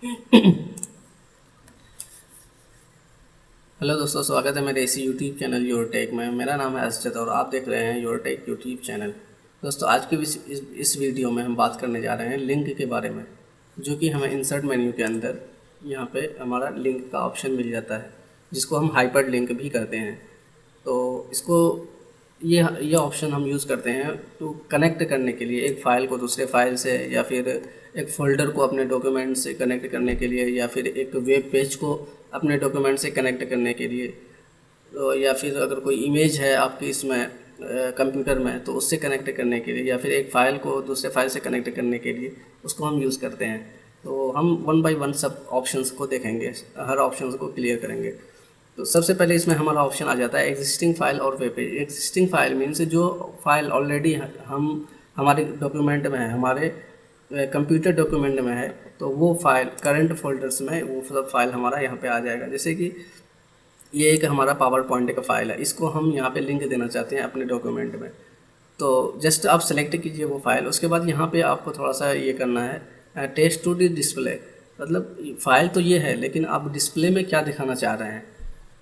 Hello दोस्तों, स्वागत है मेरे इसी यूट्यूब चैनल योर टेक में। मेरा नाम है असजद और आप देख रहे हैं योर टेक यूट्यूब चैनल। दोस्तों, आज के इस वीडियो में हम बात करने जा रहे हैं लिंक के बारे में, जो कि हमें इंसर्ट मेन्यू के अंदर यहाँ पे हमारा लिंक का ऑप्शन मिल जाता है, जिसको हम हाइपर लिंक भी करते हैं। तो इसको ये ऑप्शन हम यूज़ करते हैं टू कनेक्ट करने के लिए एक फ़ाइल को दूसरे फ़ाइल से, या फिर एक फ़ोल्डर को अपने डॉक्यूमेंट से कनेक्ट करने के लिए, या फिर एक वेब पेज को अपने डॉक्यूमेंट से कनेक्ट करने के लिए, तो या फिर अगर कोई इमेज है आपके इसमें कंप्यूटर में तो उससे कनेक्ट करने के लिए, या फिर एक फ़ाइल को दूसरे फ़ाइल से कनेक्ट करने के लिए उसको हम यूज़ करते हैं। तो हम वन बाय वन सब ऑप्शंस को देखेंगे, हर ऑप्शंस को क्लियर करेंगे। तो सबसे पहले इसमें हमारा ऑप्शन आ जाता है एग्जिस्टिंग फाइल और web page. Existing file means जो फाइल ऑलरेडी हम हमारे डॉक्यूमेंट में है, हमारे कंप्यूटर डॉक्यूमेंट में है, तो वो फाइल करंट फोल्डर्स में वो सब फाइल हमारा यहाँ पे आ जाएगा। जैसे कि ये एक हमारा पावर पॉइंट का फाइल है, इसको हम यहाँ पे लिंक देना चाहते हैं अपने डॉक्यूमेंट में। तो जस्ट आप सेलेक्ट कीजिए वो फाइल। उसके बाद यहाँ पे आपको थोड़ा सा ये करना है टेक्स्ट टू दी डिस्प्ले, मतलब फाइल तो ये है लेकिन आप डिस्प्ले में क्या दिखाना चाह रहे हैं।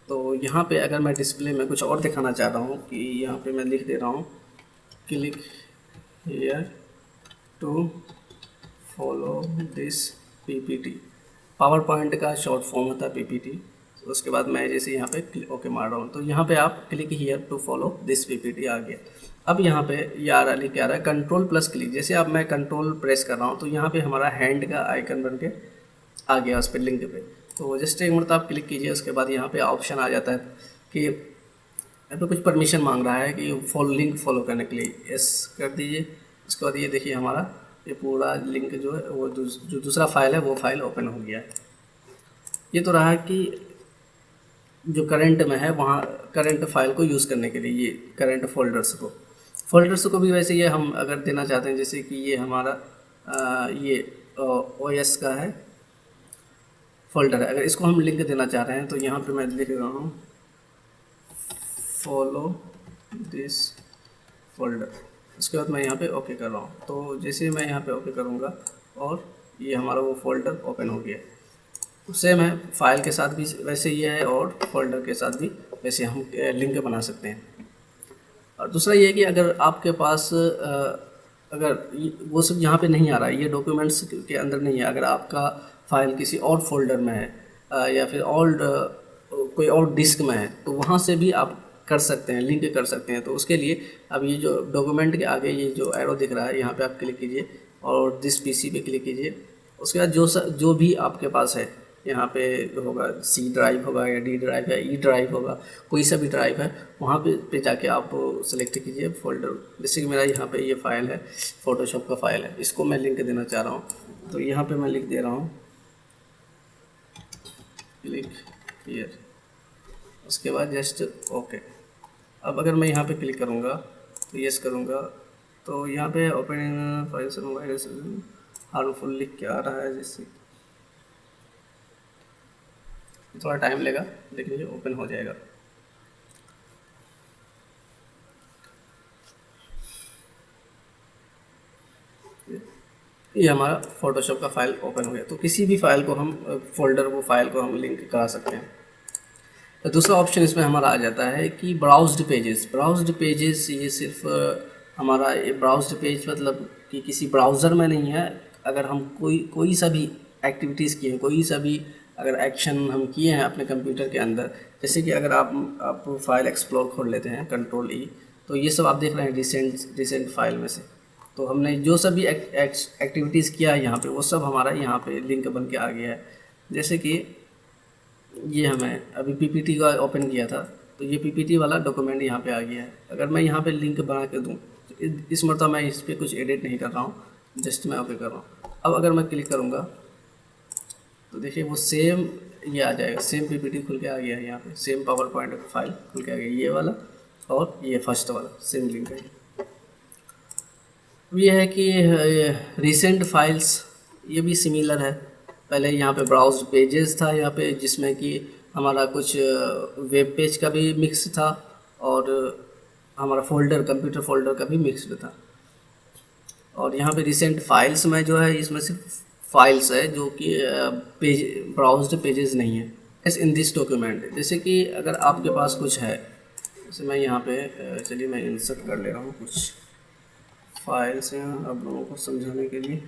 तो यहाँ पे अगर मैं डिस्प्ले में कुछ और दिखाना चाह रहा हूँ कि यहाँ पे मैं लिख दे रहा हूँ click here to follow this PPT. Power point का शॉर्ट फॉर्म होता है पीपीटी। उसके बाद मैं जैसे यहाँ पे ओके मार रहा हूँ तो यहाँ पे आप click here to follow this PPT आ गया। अब यहाँ पे ये आ रहा लिख के आ रहा है कंट्रोल प्लस क्लिक। जैसे अब मैं कंट्रोल प्रेस कर रहा हूँ तो यहाँ पे हमारा हैंड का आइकन बन के आ गया उस पर लिंक पे। तो जस्ट एक मिनट आप क्लिक कीजिए। उसके बाद यहाँ पे ऑप्शन आ जाता है कि यहाँ पे कुछ परमिशन मांग रहा है कि फॉलो लिंक फॉलो करने के लिए यस कर दीजिए। उसके बाद ये देखिए हमारा ये पूरा लिंक जो है वो जो दूसरा फाइल है वो फाइल ओपन हो गया है। ये तो रहा कि जो करंट में है वहाँ करंट फाइल को यूज़ करने के लिए ये करंट फोल्डर्स को भी वैसे ये हम अगर देना चाहते हैं, जैसे कि ये हमारा ये ओएस का है फोल्डर है, अगर इसको हम लिंक देना चाह रहे हैं तो यहाँ पे मैं लिख रहा हूँ फॉलो दिस फोल्डर। उसके बाद मैं यहाँ पे ओके कर रहा हूँ। तो जैसे मैं यहाँ पे ओके करूँगा और ये हमारा वो फोल्डर ओपन हो गया। सेम है फाइल के साथ भी वैसे ही है और फोल्डर के साथ भी वैसे हम लिंक बना सकते हैं। और दूसरा ये है कि अगर आपके पास अगर वो सब यहाँ पे नहीं आ रहा है, ये डॉक्यूमेंट्स के अंदर नहीं है, अगर आपका फ़ाइल किसी और फोल्डर में है या फिर ओल्ड कोई और डिस्क में है, तो वहाँ से भी आप कर सकते हैं, लिंक कर सकते हैं। तो उसके लिए अब ये जो डॉक्यूमेंट के आगे ये जो एरो दिख रहा है यहाँ पे आप क्लिक कीजिए और दिस पीसी पे क्लिक कीजिए। उसके बाद जो भी आपके पास है यहाँ पे होगा, सी ड्राइव होगा या डी ड्राइव या ई ड्राइव होगा, कोई सा भी ड्राइव है वहाँ पे जाके आप सेलेक्ट कीजिए फोल्डर। जैसे कि मेरा यहाँ पे ये फाइल है, फ़ोटोशॉप का फाइल है, इसको मैं लिंक देना चाह रहा हूँ। तो यहाँ पे मैं लिख दे रहा हूँ क्लिक हियर। उसके बाद जस्ट ओके। अब अगर मैं यहाँ पे क्लिक करूँगा तो यस करूँगा तो यहाँ पे ओपन फाइल्स वायरस हार्मफुल लिख के आ रहा है, जैसे थोड़ा टाइम लेगा लेकिन ये ओपन हो जाएगा। ये हमारा फोटोशॉप का फाइल ओपन हो गया। तो किसी भी फाइल को हम फोल्डर वो फाइल को हम लिंक करा सकते हैं। तो दूसरा ऑप्शन इसमें हमारा आ जाता है कि ब्राउज्ड पेजेस ये सिर्फ हमारा ये ब्राउज्ड पेज मतलब कि किसी ब्राउज़र में नहीं है। अगर हम कोई सा भी एक्टिविटीज़ किए हैं, कोई सा भी अगर एक्शन हम किए हैं अपने कंप्यूटर के अंदर, जैसे कि अगर आप फाइल एक्सप्लोर खोल लेते हैं कंट्रोल ई, तो ये सब आप देख रहे हैं रिसेंट फाइल में से। तो हमने जो सब भी एक्टिविटीज़ किया है यहाँ पे वो सब हमारा यहाँ पे लिंक बन के आ गया है। जैसे कि ये हमें अभी पीपीटी का ओपन किया था तो ये पीपीटी वाला डॉक्यूमेंट यहाँ पे आ गया है। अगर मैं यहाँ पे लिंक बना के दूँ तो इस मरतबा मैं इस पर कुछ एडिट नहीं कर रहा हूँ, जस्ट मैं ओके कर रहा हूँ। अब अगर मैं क्लिक करूँगा तो देखिए वो सेम ये आ जाएगा, सेम पीपीटी खुल के आ गया है। यहाँ पे सेम पावर पॉइंट फाइल खुल के आ गया, ये वाला और ये फर्स्ट वाला सेम लिंक है। अब ये है कि रिसेंट फाइल्स ये भी सिमिलर है। पहले यहाँ पे ब्राउज पेजेस था यहाँ पे, जिसमें कि हमारा कुछ वेब पेज का भी मिक्स था और हमारा फोल्डर कंप्यूटर फोल्डर का भी मिक्स्ड था। और यहाँ पे रिसेंट फाइल्स में जो है इसमें सिर्फ फाइल्स है जो कि पेज ब्राउज्ड पेजेस नहीं है एस इन दिस डॉक्यूमेंट। जैसे कि अगर आपके पास कुछ है, जैसे मैं यहाँ पे चलिए मैं इंसर्ट कर ले रहा हूँ कुछ फाइल्स हैं आप लोगों को समझाने के लिए,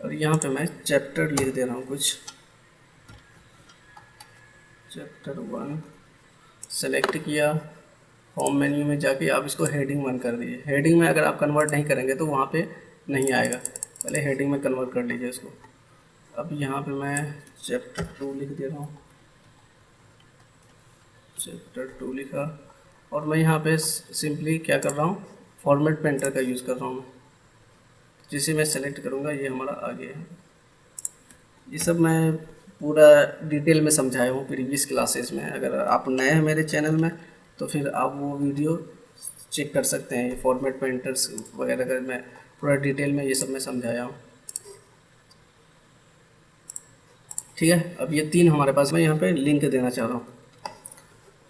और यहाँ पे मैं चैप्टर लिख दे रहा हूँ कुछ, चैप्टर 1 सेलेक्ट किया। होम मेन्यू में जाके आप इसको हेडिंग 1 कर दीजिए। हेडिंग में अगर आप कन्वर्ट नहीं करेंगे तो वहाँ पे नहीं आएगा, पहले हेडिंग में कन्वर्ट कर लीजिए इसको। अब यहाँ पे मैं चैप्टर 2 लिख दे रहा हूँ, चैप्टर 2 लिखा, और मैं यहाँ पे सिंपली क्या कर रहा हूँ, फॉर्मेट पेंटर का यूज़ कर रहा हूँ मैं, जिसे मैं सेलेक्ट करूँगा ये हमारा आ गया है। ये सब मैं पूरा डिटेल में समझाया हूँ प्रीवियस क्लासेस में। अगर आप नए हैं मेरे चैनल में तो फिर आप वो वीडियो चेक कर सकते हैं। फॉर्मेट पेंटर्स वगैरह का मैं पूरा डिटेल में ये सब मैं समझाया हूँ, ठीक है। अब ये 3 हमारे पास, मैं यहाँ पे लिंक देना चाह रहा हूँ,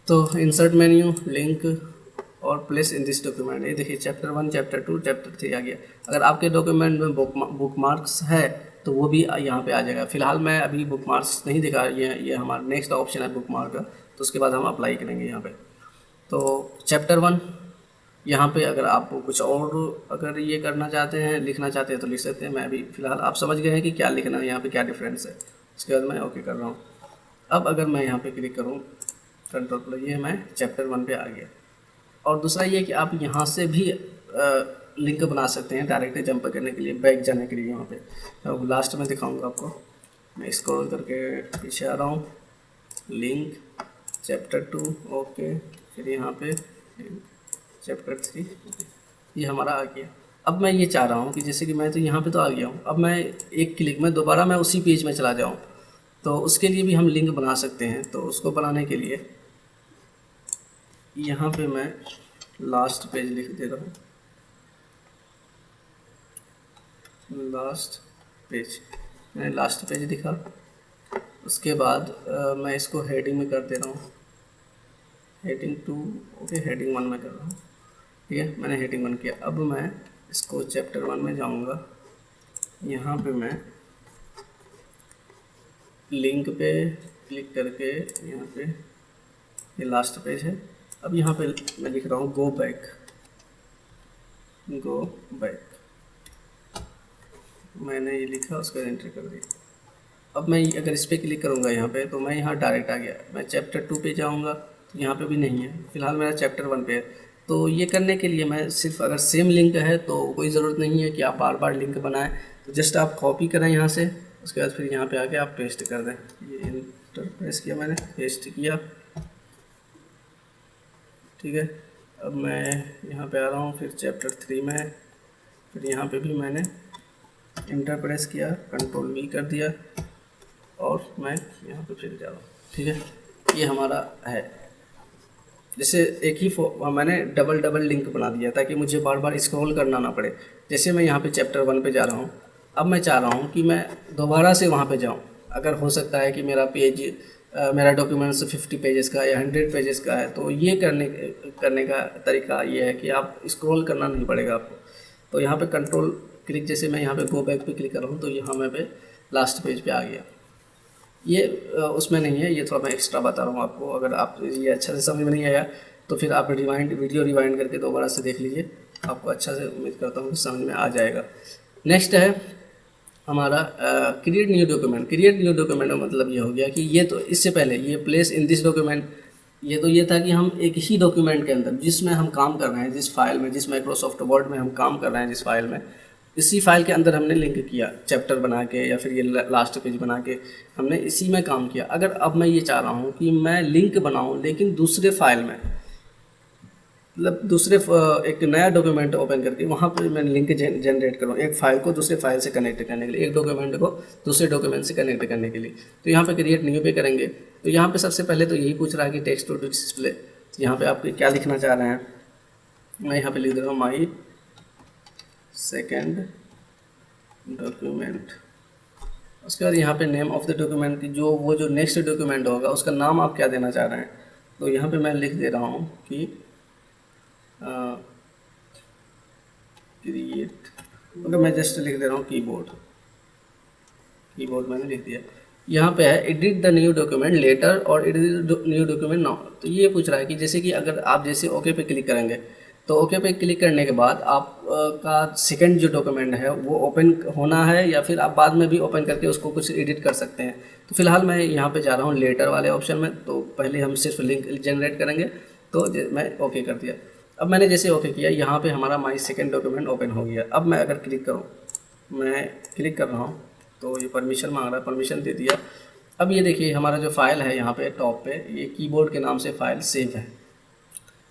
तो इंसर्ट मेन्यू, लिंक और प्लेस इन दिस डॉक्यूमेंट। ये देखिए चैप्टर 1, चैप्टर 2, चैप्टर 3 आ गया। अगर आपके डॉक्यूमेंट में बुकमार्क्स है तो वो भी यहाँ पे आ जाएगा। फिलहाल मैं अभी बुकमार्क्स नहीं दिखा, ये हमारा नेक्स्ट ऑप्शन है बुकमार्क का, तो उसके बाद हम अप्लाई करेंगे यहाँ पे। तो चैप्टर 1 यहाँ पे अगर आप कुछ और अगर ये करना चाहते हैं, लिखना चाहते हैं तो लिख सकते हैं। मैं अभी फ़िलहाल आप समझ गए हैं कि क्या लिखना है, यहाँ पे क्या डिफरेंस है। उसके बाद मैं ओके कर रहा हूँ। अब अगर मैं यहाँ पे क्लिक करूँ कंट्रोल प्लस, ये मैं चैप्टर 1 पे आ गया। और दूसरा ये कि आप यहाँ से भी लिंक बना सकते हैं डायरेक्ट जंप करने के लिए, बैक जाने के लिए। यहाँ पे अब लास्ट में दिखाऊंगा आपको, मैं स्क्रॉल करके पीछे आ रहा हूँ, लिंक चैप्टर 2 ओके, फिर यहाँ पे चैप्टर 3 ये हमारा आ गया। अब मैं ये चाह रहा हूँ कि जैसे कि मैं तो यहाँ पे तो आ गया हूँ, अब मैं एक क्लिक में दोबारा मैं उसी पेज में चला जाऊँ, तो उसके लिए भी हम लिंक बना सकते हैं। तो उसको बनाने के लिए यहाँ पे मैं लास्ट पेज लिख दे रहा हूँ, लास्ट पेज, मैंने लास्ट पेज लिखा। उसके बाद मैं इसको हेडिंग में कर दे रहा हूँ, हेडिंग 2 ओके, हेडिंग 1 में कर रहा हूँ, ठीक है। मैंने हेडिंग 1 किया। अब मैं इसको चैप्टर 1 में जाऊँगा, यहाँ पे मैं लिंक पे क्लिक करके यहाँ पे ये लास्ट पेज है। अब यहाँ पे मैं लिख रहा हूँ गो बैक, गो बैक, मैंने ये लिखा, उसका एंटर कर दिया। अब मैं अगर इस पर क्लिक करूँगा यहाँ पे तो मैं यहाँ डायरेक्ट आ गया। मैं चैप्टर 2 पे जाऊँगा तो यहाँ पे भी नहीं है, फिलहाल मेरा चैप्टर 1 पे है। तो ये करने के लिए मैं सिर्फ, अगर सेम लिंक है तो कोई ज़रूरत नहीं है कि आप बार बार लिंक बनाएं, तो जस्ट आप कॉपी करें यहाँ से, उसके बाद फिर यहाँ पे आके आप पेस्ट कर दें। ये इंटर प्रेस किया मैंने, पेस्ट किया, ठीक है। अब मैं यहाँ पे आ रहा हूँ, फिर चैप्टर 3 में, फिर यहाँ पे भी मैंने इंटर प्रेस किया, कंट्रोल V कर दिया, और मैं यहाँ पे फिर जा रहा हूँ, ठीक है। ये हमारा है, जैसे एक ही मैंने डबल लिंक बना दिया ताकि मुझे बार बार स्क्रॉल करना ना पड़े। जैसे मैं यहाँ पे चैप्टर 1 पे जा रहा हूँ, अब मैं चाह रहा हूँ कि मैं दोबारा से वहाँ पे जाऊँ। अगर हो सकता है कि मेरा पेज मेरा डॉक्यूमेंट्स 50 पेजेस का या 100 पेजेस का है, तो ये करने का तरीका ये है कि आप स्क्रॉल करना नहीं पड़ेगा आपको। तो यहाँ पे कंट्रोल क्लिक, जैसे मैं यहाँ पे गो बैक पे क्लिक कर रहा हूँ तो यहाँ मैं पे लास्ट पेज पे आ गया। ये उसमें नहीं है, ये थोड़ा मैं एक्स्ट्रा बता रहा हूँ आपको। अगर आप ये अच्छा से समझ में नहीं आया तो फिर आप वीडियो रिवाइंड करके दोबारा से देख लीजिए, आपको अच्छा से उम्मीद करता हूँ कि समझ में आ जाएगा। नेक्स्ट है हमारा create new document. Create new document का मतलब ये हो गया कि ये तो इससे पहले ये प्लेस इन दिस डॉक्यूमेंट, ये तो ये था कि हम एक ही डॉक्यूमेंट के अंदर जिसमें हम काम कर रहे हैं, जिस फाइल में, जिस माइक्रोसॉफ्ट वर्ड में हम काम कर रहे हैं, जिस फाइल में, इसी फाइल के अंदर हमने लिंक किया चैप्टर बना के, या फिर ये लास्ट पेज बना के हमने इसी में काम किया। अगर अब मैं ये चाह रहा हूँ कि मैं लिंक बनाऊँ लेकिन दूसरे फाइल में, मतलब दूसरे एक नया डॉक्यूमेंट ओपन करके वहाँ पे मैं लिंक जनरेट करूँ, एक फ़ाइल को दूसरे फाइल से कनेक्ट करने के लिए, एक डॉक्यूमेंट को दूसरे डॉक्यूमेंट से कनेक्ट करने के लिए, तो यहाँ पे क्रिएट न्यू पे करेंगे। तो यहाँ पे सबसे पहले तो यही पूछ रहा है कि टेक्स्ट टू डिस्प्ले, यहाँ पे आप क्या लिखना चाह रहे हैं। मैं यहाँ पे लिख दे रहा हूँ माई सेकेंड डॉक्यूमेंट। उसके बाद यहाँ पे नेम ऑफ द डॉक्यूमेंट की जो नेक्स्ट डॉक्यूमेंट होगा उसका नाम आप क्या देना चाह रहे हैं। तो यहाँ पे मैं लिख दे रहा हूँ कि क्रिएट अगर मैं जस्ट लिख दे रहा हूँ कीबोर्ड, कीबोर्ड मैंने लिख दिया। यहाँ पे है edit the new document letter और एडिट न्यू डॉक्यूमेंट नाउ। तो ये पूछ रहा है कि जैसे कि अगर आप जैसे ओके पे क्लिक करेंगे तो ओके पे क्लिक करने के बाद आप का सेकंड जो डॉक्यूमेंट है वो ओपन होना है, या फिर आप बाद में भी ओपन करके उसको कुछ एडिट कर सकते हैं। तो फिलहाल मैं यहाँ पे जा रहा हूँ लेटर वाले ऑप्शन में। तो पहले हम सिर्फ लिंक जनरेट करेंगे, तो मैं ओके कर दिया। अब मैंने जैसे ओके किया, यहाँ पे हमारा माई सेकेंड डॉक्यूमेंट ओपन हो गया। अब मैं अगर क्लिक करूँ, मैं क्लिक कर रहा हूँ तो ये परमिशन मांग रहा है, परमिशन दे दिया। अब ये देखिए हमारा जो फाइल है यहाँ पे टॉप पे, ये कीबोर्ड के नाम से फाइल सेव है।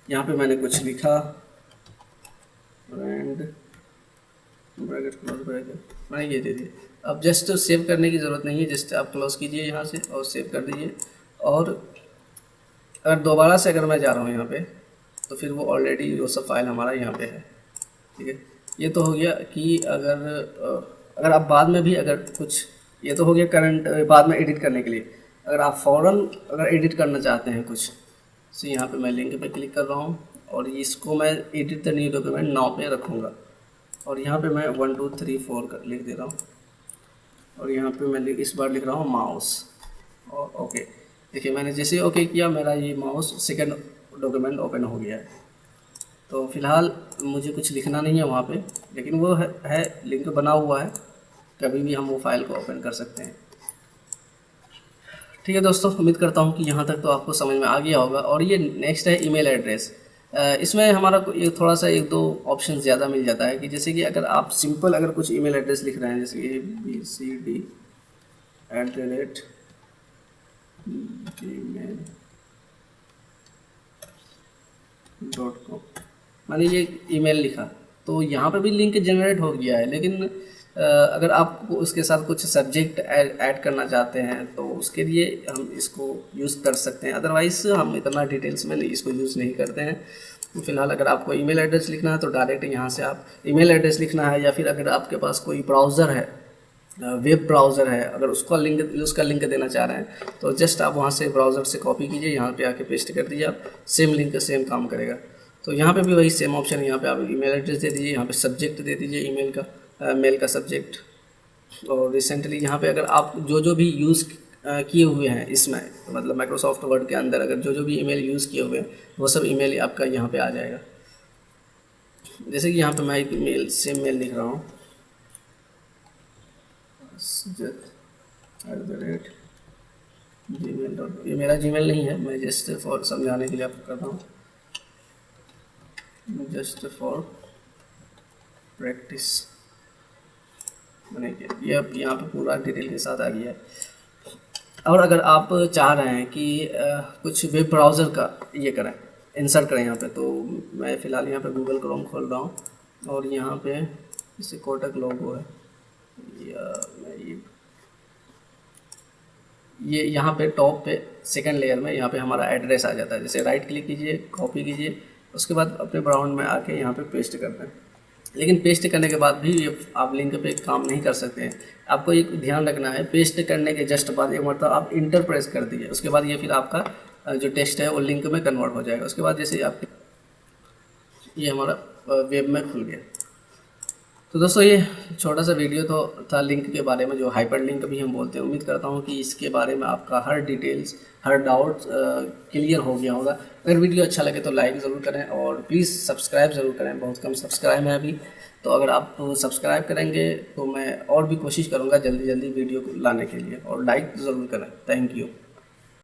यहाँ पे मैंने कुछ लिखा एंड ब्रैकेट क्लोज ब्रैकेट, मैंने ये दे दिया। अब जस्ट सेव करने की ज़रूरत नहीं है, जस्ट आप क्लोज कीजिए यहाँ से और सेव कर दीजिए। और अगर दोबारा से अगर मैं जा रहा हूँ यहाँ पे, तो फिर वो ऑलरेडी वो सब फाइल हमारा यहाँ पे है। ठीक है, ये तो हो गया कि अगर आप बाद में भी अगर कुछ, ये तो हो गया करंट बाद में एडिट करने के लिए। अगर आप फ़ौरन अगर एडिट करना चाहते हैं कुछ, तो यहाँ पे मैं लिंक पे क्लिक कर रहा हूँ और इसको मैं edit the new document now पे रखूँगा। और यहाँ पे मैं 1 2 3 4 लिख दे रहा हूँ। और यहाँ पे मैं इस बार लिख रहा हूँ माउस और ओके। देखिए मैंने जैसे ओके किया, मेरा ये माउस सेकंड डॉक्यूमेंट ओपन हो गया है। तो फिलहाल मुझे कुछ लिखना नहीं है वहाँ पे, लेकिन वो है लिंक बना हुआ है, कभी भी हम वो फाइल को ओपन कर सकते हैं। ठीक है दोस्तों, उम्मीद करता हूँ कि यहाँ तक तो आपको समझ में आ गया होगा। और ये नेक्स्ट है ईमेल एड्रेस। इसमें हमारा थोड़ा सा 1 2 ऑप्शन ज़्यादा मिल जाता है कि जैसे कि अगर आप सिंपल अगर कुछ ईमेल एड्रेस लिख रहे हैं, जैसे abcd@gmail.com, मैंने ये ईमेल लिखा तो यहाँ पे भी लिंक जनरेट हो गया है। लेकिन अगर आप उसके साथ कुछ सब्जेक्ट ऐड करना चाहते हैं तो उसके लिए हम इसको यूज़ कर सकते हैं, अदरवाइज़ हम इतना डिटेल्स में इसको यूज़ नहीं करते हैं। तो फिलहाल अगर आपको ईमेल एड्रेस लिखना है तो डायरेक्ट यहाँ से आप ईमेल एड्रेस लिखना है, या फिर अगर आपके पास कोई ब्राउज़र है, वेब ब्राउज़र है, अगर उसका लिंक देना चाह रहे हैं तो जस्ट आप वहाँ से ब्राउज़र से कॉपी कीजिए, यहाँ पे आके पेस्ट कर दीजिए, आप सेम लिंक सेम काम करेगा। तो यहाँ पे भी वही सेम ऑप्शन है, यहाँ पे आप ईमेल एड्रेस दे दीजिए, यहाँ पे सब्जेक्ट दे दीजिए ईमेल का, मेल का सब्जेक्ट। और रिसेंटली यहाँ पे अगर आप जो भी यूज़ किए हुए हैं इसमें, तो मतलब माइक्रोसॉफ्ट वर्ड के अंदर अगर जो भी ईमेल यूज़ किए हुए हैं वो सब ईमेल आपका यहाँ पे आ जाएगा। जैसे कि यहाँ पे मैं एक मेल सेम मेल लिख रहा हूँ, gmail.com। ये मेरा जीमेल नहीं है, मैं जस्ट फॉर समझाने के लिए आपको कर रहा हूँ, जस्ट फॉर प्रैक्टिस। मैंने किया ये अब यहाँ पे पूरा डिटेल के साथ आ गया है। और अगर आप चाह रहे हैं कि कुछ वेब ब्राउज़र का ये करें, इंसर्ट करें यहाँ पे, तो मैं फ़िलहाल यहाँ पे गूगल क्रोम खोल रहा हूँ और यहाँ पे जैसे कोटक लोगो है, या ये यहाँ पे टॉप पे सेकंड लेयर में यहाँ पे हमारा एड्रेस आ जाता है। जैसे राइट क्लिक कीजिए, कॉपी कीजिए, उसके बाद अपने ब्राउज़र में आके यहाँ पे पेस्ट करते हैं। लेकिन पेस्ट करने के बाद भी ये आप लिंक पे काम नहीं कर सकते हैं। आपको एक ध्यान रखना है, पेस्ट करने के जस्ट बाद एक मतलब आप इंटर प्रेस कर दीजिए, उसके बाद ये फिर आपका जो टेक्स्ट है वो लिंक में कन्वर्ट हो जाएगा। उसके बाद जैसे आप ये हमारा वेब में खुल गया। तो दोस्तों ये छोटा सा वीडियो तो था लिंक के बारे में, जो हाइपर लिंक भी हम बोलते हैं। उम्मीद करता हूँ कि इसके बारे में आपका हर डिटेल्स, हर डाउट क्लियर हो गया होगा। अगर वीडियो अच्छा लगे तो लाइक ज़रूर करें और प्लीज़ सब्सक्राइब ज़रूर करें, बहुत कम सब्सक्राइब है अभी। तो अगर आप सब्सक्राइब करेंगे तो मैं और भी कोशिश करूँगा जल्दी जल्दी वीडियो को लाने के लिए, और लाइक ज़रूर करें। Thank you.